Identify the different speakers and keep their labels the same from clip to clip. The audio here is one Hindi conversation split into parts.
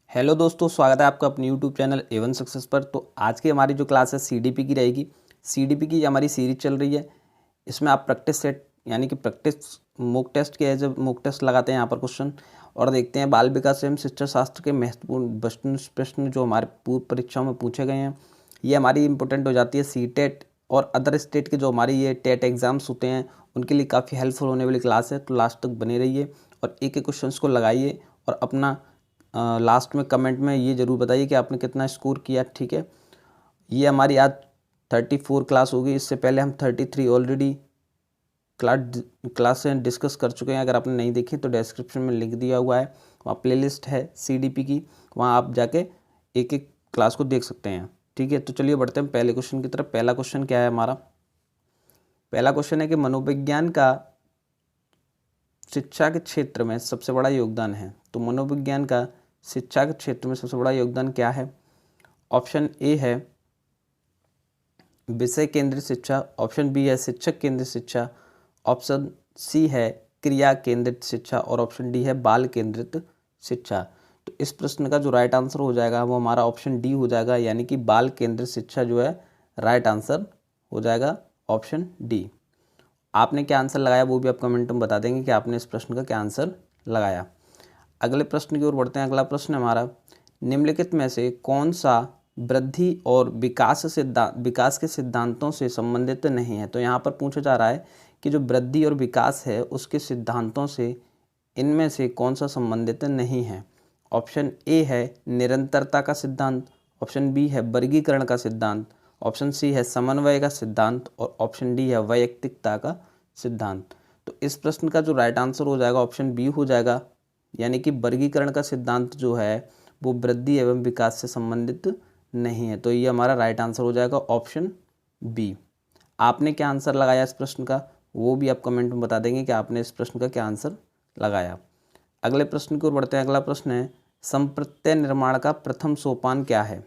Speaker 1: हेलो दोस्तों, स्वागत है आपका अपने यूट्यूब चैनल एवन सक्सेस पर। तो आज की हमारी जो क्लास है सीडीपी की रहेगी। सीडीपी की हमारी सीरीज चल रही है। इसमें आप प्रैक्टिस सेट यानी कि प्रैक्टिस मॉक टेस्ट के जब मॉक टेस्ट लगाते हैं यहाँ पर क्वेश्चन और देखते हैं बाल विकास एवं शिक्षा शास्त्र के महत्वपूर्ण प्रश्न जो हमारे पूर्व परीक्षाओं में पूछे गए हैं। ये हमारी इंपॉर्टेंट हो जाती है सीटेट और अदर स्टेट के जो हमारी ये टेट एग्जाम्स होते हैं उनके लिए काफ़ी हेल्पफुल होने वाली क्लास है। तो लास्ट तक बने रहिए और एक एक क्वेश्चन को लगाइए और अपना लास्ट में कमेंट में ये ज़रूर बताइए कि आपने कितना स्कोर किया। ठीक है, ये हमारी आज 34 क्लास होगी। इससे पहले हम 33 ऑलरेडी क्लास से डिस्कस कर चुके हैं। अगर आपने नहीं देखी तो डिस्क्रिप्शन में लिंक दिया हुआ है, वहाँ प्लेलिस्ट है सीडीपी की, वहाँ आप जाके एक एक क्लास को देख सकते हैं। ठीक है, तो चलिए बढ़ते हैं पहले क्वेश्चन की तरफ। पहला क्वेश्चन क्या है हमारा? पहला क्वेश्चन है कि मनोविज्ञान का शिक्षा के क्षेत्र में सबसे बड़ा योगदान है। तो मनोविज्ञान का शिक्षा के क्षेत्र में सबसे बड़ा योगदान क्या है? ऑप्शन ए है विषय केंद्रित शिक्षा, ऑप्शन बी है शिक्षक केंद्रित शिक्षा, ऑप्शन सी है क्रिया केंद्रित शिक्षा और ऑप्शन डी है बाल केंद्रित शिक्षा। तो इस प्रश्न का जो राइट आंसर हो जाएगा वो हमारा ऑप्शन डी हो जाएगा, यानी कि बाल केंद्रित शिक्षा जो है राइट आंसर हो जाएगा ऑप्शन डी। आपने क्या आंसर लगाया वो भी आप कमेंट में बता देंगे कि आपने इस प्रश्न का क्या आंसर लगाया। अगले प्रश्न की ओर बढ़ते हैं। अगला प्रश्न हमारा, निम्नलिखित में से कौन सा वृद्धि और विकास के सिद्धांतों से संबंधित नहीं है? तो यहाँ पर पूछा जा रहा है कि जो वृद्धि और विकास है उसके सिद्धांतों से इनमें से कौन सा संबंधित नहीं है? ऑप्शन ए है निरंतरता का सिद्धांत, ऑप्शन बी है वर्गीकरण का सिद्धांत, ऑप्शन सी है समन्वय का सिद्धांत और ऑप्शन डी है वैयक्तिकता का सिद्धांत। तो इस प्रश्न का जो राइट आंसर हो जाएगा ऑप्शन बी हो जाएगा, यानी कि वर्गीकरण का सिद्धांत जो है वो वृद्धि एवं विकास से संबंधित नहीं है। तो ये हमारा राइट आंसर हो जाएगा ऑप्शन बी। आपने क्या आंसर लगाया इस प्रश्न का वो भी आप कमेंट में बता देंगे कि आपने इस प्रश्न का क्या आंसर लगाया। अगले प्रश्न की ओर बढ़ते हैं। अगला प्रश्न है, संप्रत्यय निर्माण का प्रथम सोपान क्या है?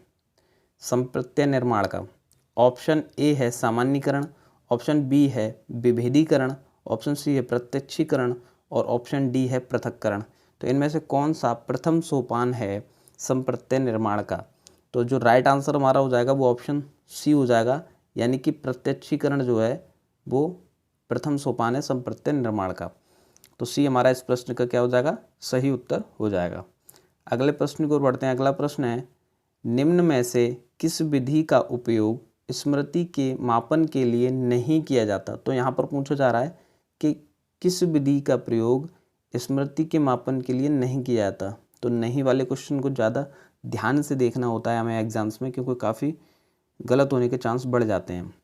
Speaker 1: संप्रत्यय निर्माण का ऑप्शन ए है सामान्यीकरण, ऑप्शन बी है विभेदीकरण, ऑप्शन सी है प्रत्यक्षीकरण और ऑप्शन डी है पृथक्करण। तो इनमें से कौन सा प्रथम सोपान है संप्रत्यय निर्माण का? तो जो राइट आंसर हमारा हो जाएगा वो ऑप्शन सी हो जाएगा, यानी कि प्रत्यक्षीकरण जो है वो प्रथम सोपान है संप्रत्यय निर्माण का। तो सी हमारा इस प्रश्न का क्या हो जाएगा? सही उत्तर हो जाएगा। अगले प्रश्न की ओर बढ़ते हैं। अगला प्रश्न है, निम्न में से किस विधि का उपयोग स्मृति के मापन के लिए नहीं किया जाता? तो यहाँ पर पूछा जा रहा है कि किस विधि का प्रयोग स्मृति के मापन के लिए नहीं किया जाता। तो नहीं वाले क्वेश्चन को ज़्यादा ध्यान से देखना होता है हमें एग्जाम्स में, क्योंकि काफ़ी गलत होने के चांस बढ़ जाते हैं।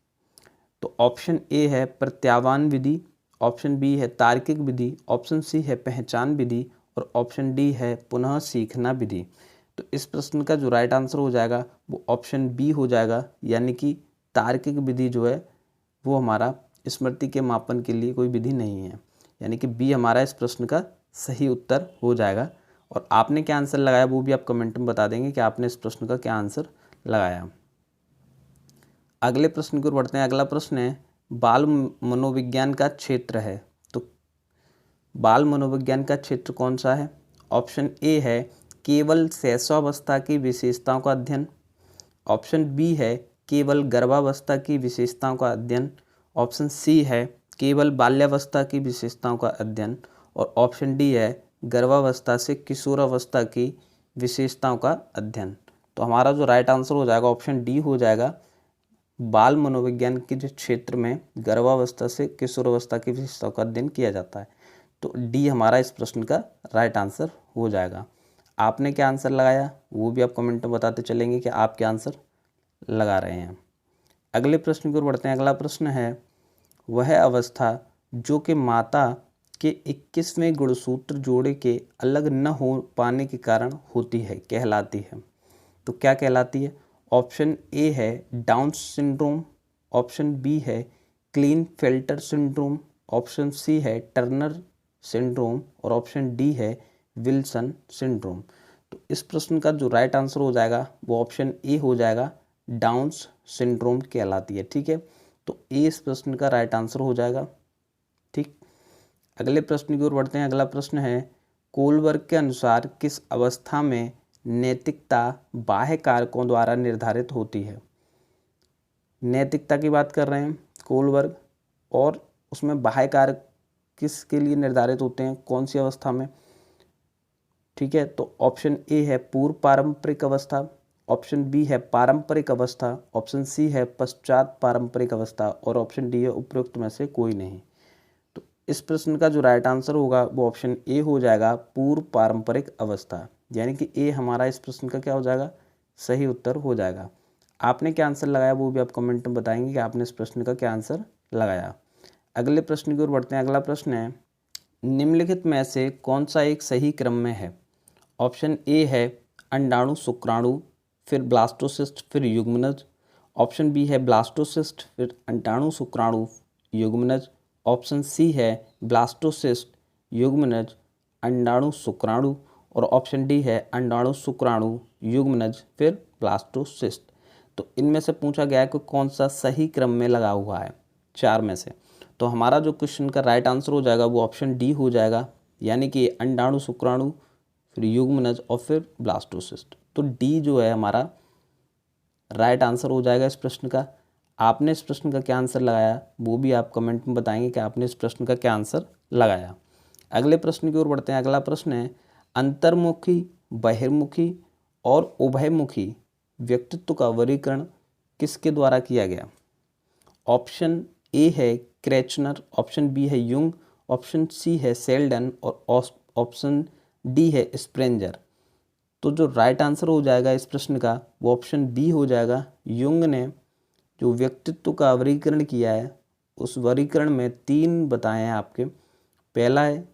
Speaker 1: तो ऑप्शन ए है प्रत्यावान विधि, ऑप्शन बी है तार्किक विधि, ऑप्शन सी है पहचान विधि और ऑप्शन डी है पुनः सीखना विधि। तो इस प्रश्न का जो राइट आंसर हो जाएगा वो ऑप्शन बी हो जाएगा, यानी कि तार्किक विधि जो है वो हमारा स्मृति के मापन के लिए कोई विधि नहीं है, यानी कि बी हमारा इस प्रश्न का सही उत्तर हो जाएगा। और आपने क्या आंसर लगाया वो भी आप कमेंट में बता देंगे कि आपने इस प्रश्न का क्या आंसर लगाया। अगले प्रश्न की ओर बढ़ते हैं। अगला प्रश्न है, बाल मनोविज्ञान का क्षेत्र है। तो बाल मनोविज्ञान का क्षेत्र कौन सा है? ऑप्शन ए है केवल शैशवावस्था की विशेषताओं का अध्ययन, ऑप्शन बी है केवल गर्भावस्था की विशेषताओं का अध्ययन, ऑप्शन सी है केवल बाल्यावस्था की विशेषताओं का अध्ययन और ऑप्शन डी है गर्भावस्था से किशोरावस्था की विशेषताओं का अध्ययन। तो हमारा जो राइट आंसर हो जाएगा ऑप्शन डी हो जाएगा, बाल मनोविज्ञान के जो क्षेत्र में गर्भावस्था से किशोरावस्था की विशेषताओं का अध्ययन किया जाता है। तो डी हमारा इस प्रश्न का राइट आंसर हो जाएगा। आपने क्या आंसर लगाया वो भी आप कमेंट में बताते चलेंगे कि आप क्या आंसर लगा रहे हैं। अगले प्रश्न की ओर बढ़ते हैं। अगला प्रश्न है, वह अवस्था जो कि माता के 21वें गुणसूत्र जोड़े के अलग न हो पाने के कारण होती है कहलाती है। तो क्या कहलाती है? ऑप्शन ए है डाउन सिंड्रोम, ऑप्शन बी है क्लीनफेल्टर सिंड्रोम, ऑप्शन सी है टर्नर सिंड्रोम और ऑप्शन डी है विल्सन सिंड्रोम। तो इस प्रश्न का जो राइट आंसर हो जाएगा वो ऑप्शन ए हो जाएगा, डाउन्स सिंड्रोम कहलाती है। ठीक है, तो ए इस प्रश्न का राइट आंसर हो जाएगा। ठीक, अगले प्रश्न की ओर बढ़ते हैं। अगला प्रश्न है, कोलबर्ग के अनुसार किस अवस्था में नैतिकता बाह्य कारकों द्वारा निर्धारित होती है। नैतिकता की बात कर रहे हैं कोलबर्ग, और उसमें बाह्य कारक किसके लिए निर्धारित होते हैं, कौन सी अवस्था में? ठीक है, तो ऑप्शन ए है पूर्व पारंपरिक अवस्था, ऑप्शन बी है पारंपरिक अवस्था, ऑप्शन सी है पश्चात पारंपरिक अवस्था, और ऑप्शन डी है उपरोक्त में से कोई नहीं। तो इस प्रश्न का जो राइट आंसर होगा वो ऑप्शन ए हो जाएगा, पूर्व पारंपरिक अवस्था, यानी कि ए हमारा इस प्रश्न का क्या हो जाएगा, सही उत्तर हो जाएगा। आपने क्या आंसर लगाया वो भी आप कमेंट में बताएंगे कि आपने इस प्रश्न का क्या आंसर लगाया। अगले प्रश्न की ओर बढ़ते हैं। अगला प्रश्न है, निम्नलिखित में से कौन सा एक सही क्रम में है? ऑप्शन ए है अंडाणु शुक्राणु, फिर ब्लास्टोसिस्ट, फिर युग्मनज। ऑप्शन बी है ब्लास्टोसिस्ट, फिर अंडाणु शुक्राणु, युग्मनज। ऑप्शन सी है ब्लास्टोसिस्ट, युग्मनज, अंडाणु शुक्राणु, और ऑप्शन डी है अंडाणु शुक्राणु, युग्मनज, फिर ब्लास्टोसिस्ट। तो इनमें से पूछा गया है कि कौन सा सही क्रम में लगा हुआ है चार में से। तो हमारा जो क्वेश्चन का राइट आंसर हो जाएगा वो ऑप्शन डी हो जाएगा, यानी कि अंडाणु शुक्राणु, फिर युग्मनज और फिर ब्लास्टोसिस्ट। तो डी जो है हमारा राइट आंसर हो जाएगा इस प्रश्न का। आपने इस प्रश्न का क्या आंसर लगाया वो भी आप कमेंट में बताएंगे कि आपने इस प्रश्न का क्या आंसर लगाया। अगले प्रश्न की ओर बढ़ते हैं। अगला प्रश्न है, अंतर्मुखी, बहिर्मुखी और उभयमुखी व्यक्तित्व का वर्गीकरण किसके द्वारा किया गया? ऑप्शन ए है क्रेचनर, ऑप्शन बी है युंग, ऑप्शन सी है सेल्डन, और ऑप्शन डी है स्प्रेंजर। तो जो राइट आंसर हो जाएगा इस प्रश्न का वो ऑप्शन बी हो जाएगा। युंग ने जो व्यक्तित्व का वर्गीकरण किया है उस वर्गीकरण में तीन बताए हैं आपके। पहला है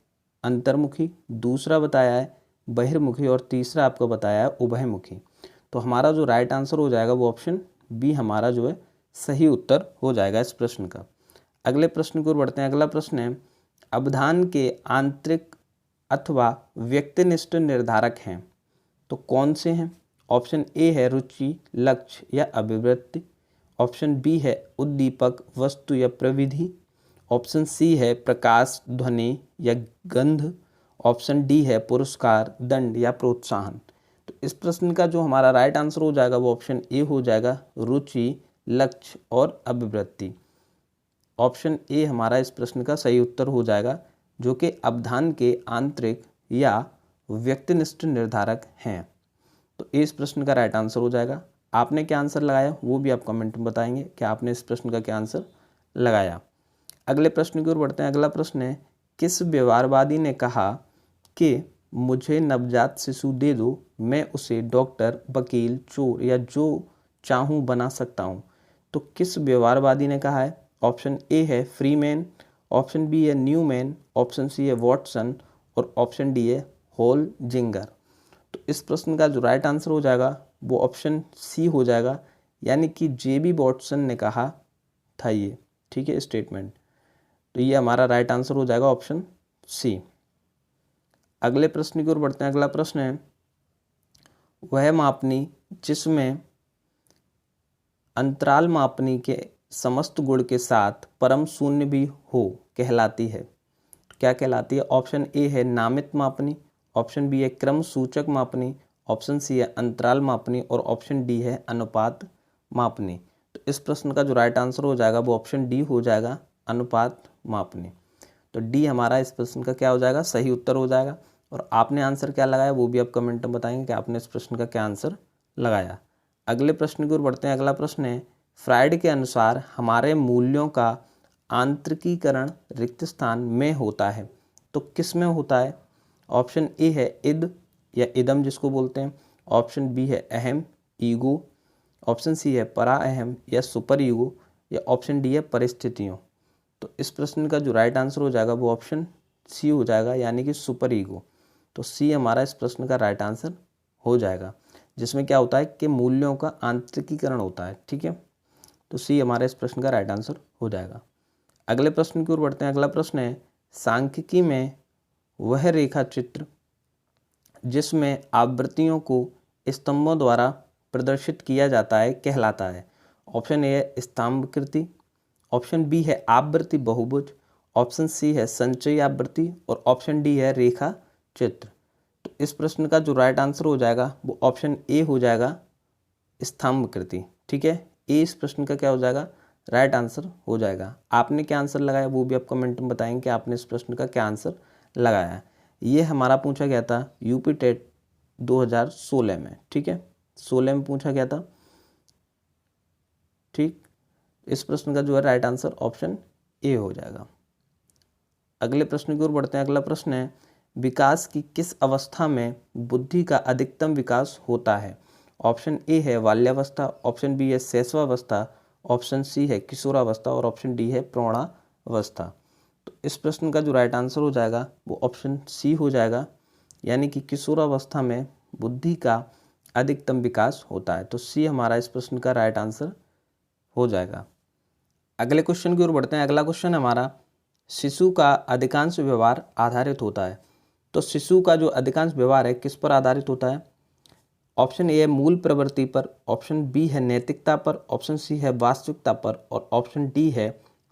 Speaker 1: अंतर्मुखी, दूसरा बताया है बहिर्मुखी, और तीसरा आपको बताया है उभयमुखी। तो हमारा जो राइट आंसर हो जाएगा वो ऑप्शन बी हमारा जो है सही उत्तर हो जाएगा इस प्रश्न का। अगले प्रश्न की ओर बढ़ते हैं। अगला प्रश्न है, अवधान के आंतरिक अथवा व्यक्तिनिष्ठ निर्धारक हैं तो कौन से हैं? ऑप्शन ए है रुचि, लक्ष्य या अभिवृत्ति। ऑप्शन बी है उद्दीपक, वस्तु या प्रविधि। ऑप्शन सी है प्रकाश, ध्वनि या गंध। ऑप्शन डी है पुरस्कार, दंड या प्रोत्साहन। तो इस प्रश्न का जो हमारा राइट आंसर हो जाएगा वो ऑप्शन ए हो जाएगा, रुचि, लक्ष्य और अभिवृत्ति। ऑप्शन ए हमारा इस प्रश्न का सही उत्तर हो जाएगा, जो कि अवधान के आंतरिक या व्यक्तिनिष्ठ निर्धारक हैं। तो इस प्रश्न का राइट आंसर हो जाएगा। आपने क्या आंसर लगाया वो भी आप कमेंट में बताएंगे कि आपने इस प्रश्न का क्या आंसर लगाया। अगले प्रश्न की ओर बढ़ते हैं। अगला प्रश्न है, किस व्यवहारवादी ने कहा कि मुझे नवजात शिशु दे दो, मैं उसे डॉक्टर, वकील, चोर या जो चाहूँ बना सकता हूँ? तो किस व्यवहारवादी ने कहा है? ऑप्शन ए है फ्रीमैन, ऑप्शन बी है न्यूमैन, ऑप्शन सी है वॉटसन, और ऑप्शन डी है होलजिंगर। तो इस प्रश्न का जो राइट आंसर हो जाएगा वो ऑप्शन सी हो जाएगा, यानी कि जेबी वॉटसन ने कहा था ये, ठीक है, स्टेटमेंट। तो ये हमारा राइट आंसर हो जाएगा ऑप्शन सी। अगले प्रश्न की ओर बढ़ते हैं। अगला प्रश्न है, वह मापनी जिसमें अंतराल मापनी के समस्त गुण के साथ परम शून्य भी हो कहलाती है। तो क्या कहलाती है? ऑप्शन ए है नामित मापनी, ऑप्शन बी है क्रम सूचक मापनी, ऑप्शन सी है अंतराल मापनी, और ऑप्शन डी है अनुपात मापनी। तो इस प्रश्न का जो राइट आंसर हो जाएगा वो ऑप्शन डी हो जाएगा, अनुपात मापनी। तो डी हमारा इस प्रश्न का क्या हो जाएगा? सही उत्तर हो जाएगा। और आपने आंसर क्या लगाया वो भी आप कमेंट में बताएंगे कि आपने इस प्रश्न का क्या आंसर लगाया। अगले प्रश्न की ओर बढ़ते हैं। अगला प्रश्न है, फ्राइड के अनुसार हमारे मूल्यों का आंतरिकीकरण रिक्त स्थान में होता है तो किस में होता है? ऑप्शन ए है इद या इदम जिसको बोलते हैं, ऑप्शन बी है अहम, ईगो, ऑप्शन सी है परा अहम या सुपर ईगो, या ऑप्शन डी है परिस्थितियों। तो इस प्रश्न का जो राइट आंसर हो जाएगा वो ऑप्शन सी हो जाएगा, यानी कि सुपर ईगो। तो सी हमारा इस प्रश्न का राइट आंसर हो जाएगा, जिसमें क्या होता है कि मूल्यों का आंतरिकीकरण होता है, ठीक है। तो सी हमारा इस प्रश्न का राइट आंसर हो जाएगा। अगले प्रश्न की ओर बढ़ते हैं। अगला प्रश्न है, सांख्यिकी में वह रेखा चित्र जिसमें आवृत्तियों को स्तंभों द्वारा प्रदर्शित किया जाता है कहलाता है। ऑप्शन ए है स्तंभाकृति, ऑप्शन बी है आवृत्ति बहुभुज, ऑप्शन सी है संचयी आवृत्ति, और ऑप्शन डी है रेखा चित्र। तो इस प्रश्न का जो राइट आंसर हो जाएगा वो ऑप्शन ए हो जाएगा, स्तंभाकृति। ठीक है, ए इस प्रश्न का क्या हो जाएगा, राइट आंसर हो जाएगा। आपने क्या आंसर लगाया वो भी आप कमेंट में बताएंगे कि आपने इस प्रश्न का क्या आंसर लगाया है। ये हमारा पूछा गया था यूपी टेट 2016 में। ठीक है, 16 में पूछा गया था। ठीक, इस प्रश्न का जो है राइट आंसर ऑप्शन ए हो जाएगा। अगले प्रश्न की ओर बढ़ते हैं। अगला प्रश्न है, विकास की किस अवस्था में बुद्धि का अधिकतम विकास होता है? ऑप्शन ए है बाल्यावस्था, ऑप्शन बी है शैशवावस्था, ऑप्शन सी है किशोरावस्था और ऑप्शन डी है प्रौढ़ावस्था। तो इस प्रश्न का जो राइट आंसर हो जाएगा वो ऑप्शन सी हो जाएगा, यानी कि किशोरावस्था में बुद्धि का अधिकतम विकास होता है। तो सी हमारा इस प्रश्न का राइट आंसर हो जाएगा। अगले क्वेश्चन की ओर बढ़ते हैं। अगला क्वेश्चन हमारा, शिशु का अधिकांश व्यवहार आधारित होता है। तो शिशु का जो अधिकांश व्यवहार है किस पर आधारित होता है? ऑप्शन ए है मूल प्रवृत्ति पर, ऑप्शन बी है नैतिकता पर, ऑप्शन सी है वास्तविकता पर और ऑप्शन डी है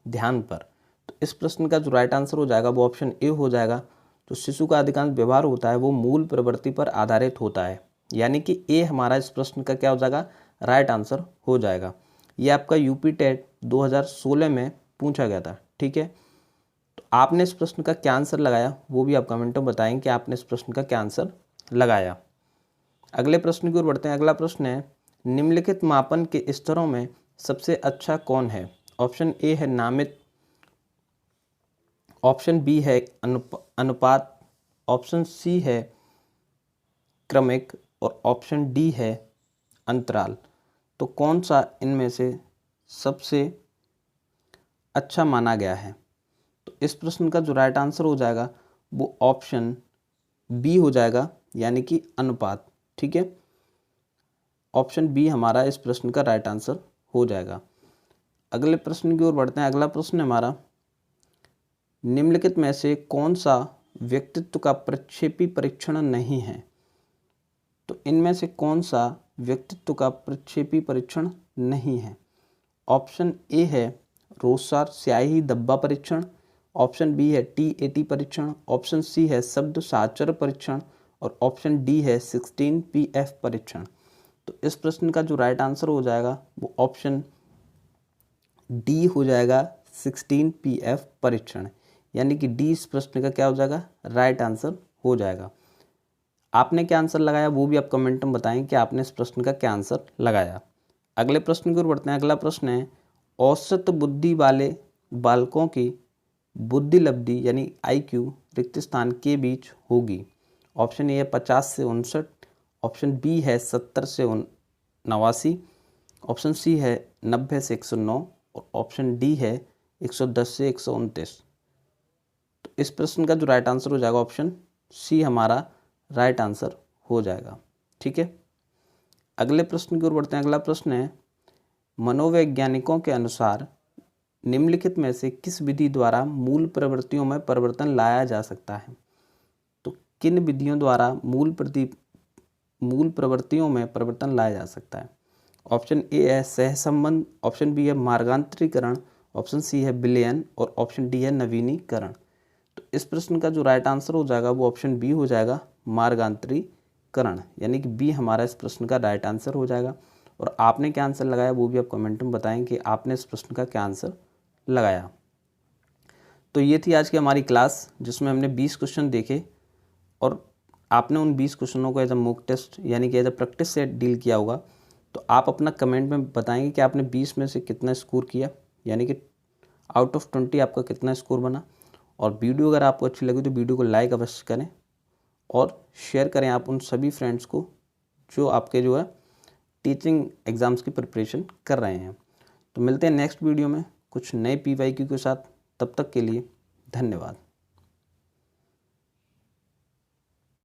Speaker 1: ध्यान पर। तो इस प्रश्न का जो राइट आंसर हो जाएगा वो ऑप्शन ए हो जाएगा। जो शिशु का अधिकांश व्यवहार होता है वो मूल प्रवृत्ति पर आधारित होता है, यानी कि ए हमारा इस प्रश्न का क्या हो जाएगा, राइट आंसर हो जाएगा। ये आपका यूपी टेट 2016 में पूछा गया था। ठीक है, तो आपने इस प्रश्न का क्या आंसर लगाया वो भी आप कमेंट में बताएंगे कि आपने इस प्रश्न का क्या आंसर लगाया। अगले प्रश्न की ओर बढ़ते हैं। अगला प्रश्न है, निम्नलिखित मापन के स्तरों में सबसे अच्छा कौन है? ऑप्शन ए है नामित, ऑप्शन बी है अनुपात, ऑप्शन सी है क्रमिक और ऑप्शन डी है अंतराल। तो कौन सा इनमें से सबसे अच्छा माना गया है? तो इस प्रश्न का जो राइट आंसर हो जाएगा वो ऑप्शन बी हो जाएगा, यानी कि अनुपात। ठीक है, ऑप्शन बी हमारा इस प्रश्न का राइट आंसर हो जाएगा। अगले प्रश्न की ओर बढ़ते हैं। अगला प्रश्न हमारा, निम्नलिखित में से कौन सा व्यक्तित्व का प्रक्षेपी परीक्षण नहीं है? तो इनमें से कौन सा व्यक्तित्व का प्रक्षेपी परीक्षण नहीं है? ऑप्शन ए है रोसार स्याही धब्बा परीक्षण, ऑप्शन बी है TAT परीक्षण, ऑप्शन सी है शब्द साचर परीक्षण और ऑप्शन डी है 16PF परीक्षण। तो इस प्रश्न का जो राइट आंसर हो जाएगा वो ऑप्शन डी हो जाएगा, 16PF परीक्षण, यानी कि डी इस प्रश्न का क्या हो जाएगा, राइट आंसर हो जाएगा। आपने क्या आंसर लगाया वो भी आप कमेंट में बताएं कि आपने इस प्रश्न का क्या आंसर लगाया। अगले प्रश्न की ओर बढ़ते हैं। अगला प्रश्न है, औसत बुद्धि वाले बालकों की बुद्धि लब्धि यानी IQ रिक्त स्थान के बीच होगी। ऑप्शन ए है 50 से 59, ऑप्शन बी है 70 से 89, ऑप्शन सी है 90 से 109 और ऑप्शन डी है 110 से 129। तो इस प्रश्न का जो राइट आंसर हो जाएगा ऑप्शन सी हमारा राइट आंसर हो जाएगा। ठीक है, अगले प्रश्न की ओर बढ़ते हैं। अगला प्रश्न है, मनोवैज्ञानिकों के अनुसार निम्नलिखित में से किस विधि द्वारा मूल प्रवृत्तियों में परिवर्तन लाया जा सकता है? तो किन विधियों द्वारा मूल प्रवृत्तियों में परिवर्तन लाया जा सकता है? ऑप्शन ए है सहसंबंध, ऑप्शन बी है मार्गांतरीकरण, ऑप्शन सी है विलयन और ऑप्शन डी है नवीनीकरण। तो इस प्रश्न का जो राइट आंसर हो जाएगा वो ऑप्शन बी हो जाएगा, मार्गांतरीकरण, यानी कि बी हमारा इस प्रश्न का राइट आंसर हो जाएगा। और आपने क्या आंसर लगाया वो भी आप कमेंट में बताएं कि आपने इस प्रश्न का क्या आंसर लगाया। तो ये थी आज की हमारी क्लास जिसमें हमने 20 क्वेश्चन देखे और आपने उन 20 क्वेश्चनों को एज अ मॉक टेस्ट यानी कि एज अ प्रैक्टिस से डील किया होगा। तो आप अपना कमेंट में बताएंगे कि आपने 20 में से कितना स्कोर किया, यानी कि आउट ऑफ 20 आपका कितना स्कोर बना। और वीडियो अगर आपको अच्छी लगी तो वीडियो को लाइक अवश्य करें और शेयर करें आप उन सभी फ्रेंड्स को जो आपके जो है टीचिंग एग्ज़ाम्स की प्रिपरेशन कर रहे हैं। तो मिलते हैं नेक्स्ट वीडियो में कुछ नए PYQ के साथ। तब तक के लिए धन्यवाद।